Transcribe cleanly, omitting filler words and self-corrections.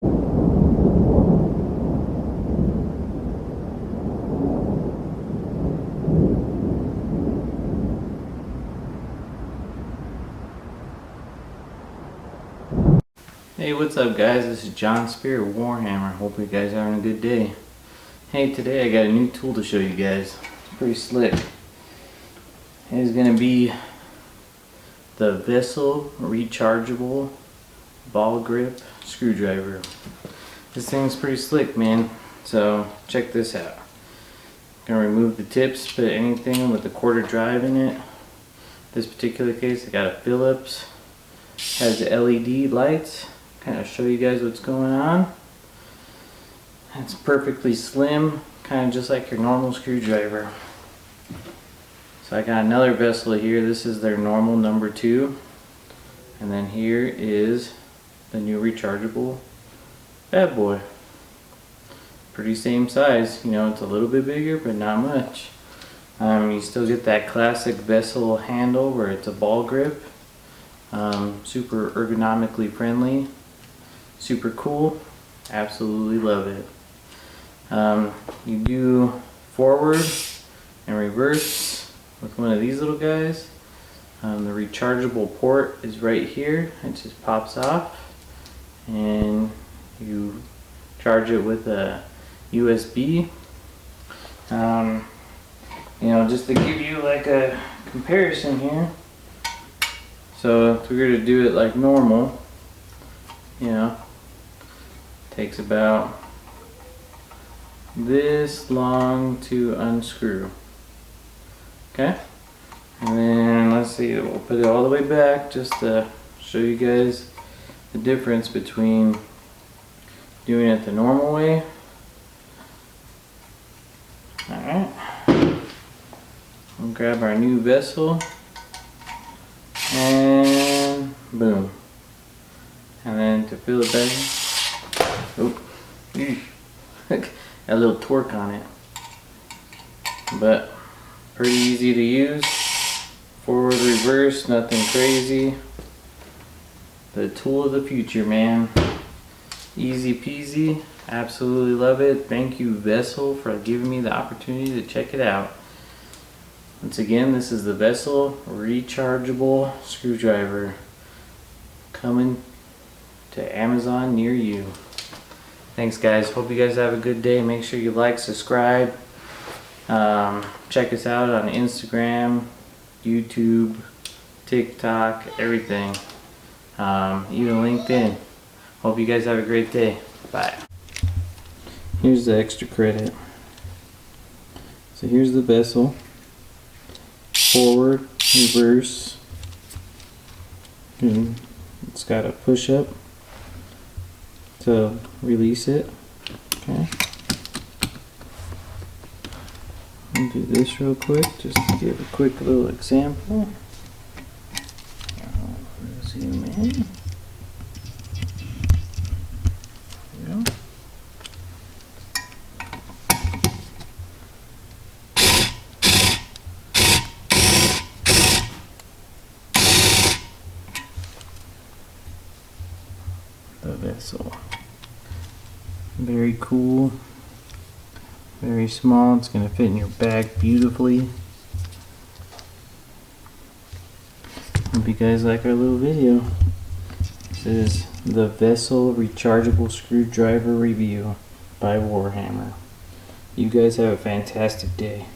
Hey, what's up guys? This is John Spear of Warhammer. Hope you guys are having a good day. Hey, today I got a new tool to show you guys. It's pretty slick. It is going to be the Vessel Rechargeable Ball Grip Screwdriver. This thing's pretty slick, man. So check this out. I'm going to remove the tips, put anything with a quarter drive in it. This particular case I got a Phillips. Has LED lights. Kind of show you guys what's going on. It's perfectly slim, kind of just like your normal screwdriver. So I got another vessel here. This is their normal number 2, and then here is the new rechargeable bad boy. Pretty same size, you know, it's a little bit bigger but not much. You still get that classic vessel handle where it's a ball grip. Super ergonomically friendly, super cool, absolutely love it. You do forward and reverse with one of these little guys. The rechargeable port is right here. It just pops off and you charge it with a USB. You know, just to give you like a comparison here. So if we were to do it like normal, you know, takes about this long to unscrew. Okay? And then let's see, we'll put it all the way back just to show you guys the difference between doing it the normal way. Alright. We'll grab our new vessel. And boom. And then to fill it back, oh, a little torque on it. But pretty easy to use. Forward, reverse, nothing crazy. The tool of the future, man. Easy peasy. Absolutely love it. Thank you, Vessel, for giving me the opportunity to check it out. Once again, this is the Vessel Rechargeable Screwdriver, coming to Amazon near you. Thanks guys, hope you guys have a good day. Make sure you like, subscribe, check us out on Instagram, YouTube, TikTok, everything, even LinkedIn. Hope you guys have a great day. Bye. Here's the extra credit. So here's the Vessel. Forward, reverse, and it's got a push up to release it. Okay, I'll do this real quick just to give a quick little example. Zoom in. There we go. The Vessel. Very cool. Very small. It's going to fit in your bag beautifully. Hope you guys like our little video. This is the Vessel Rechargeable Screwdriver Review by Warhammer. You guys have a fantastic day.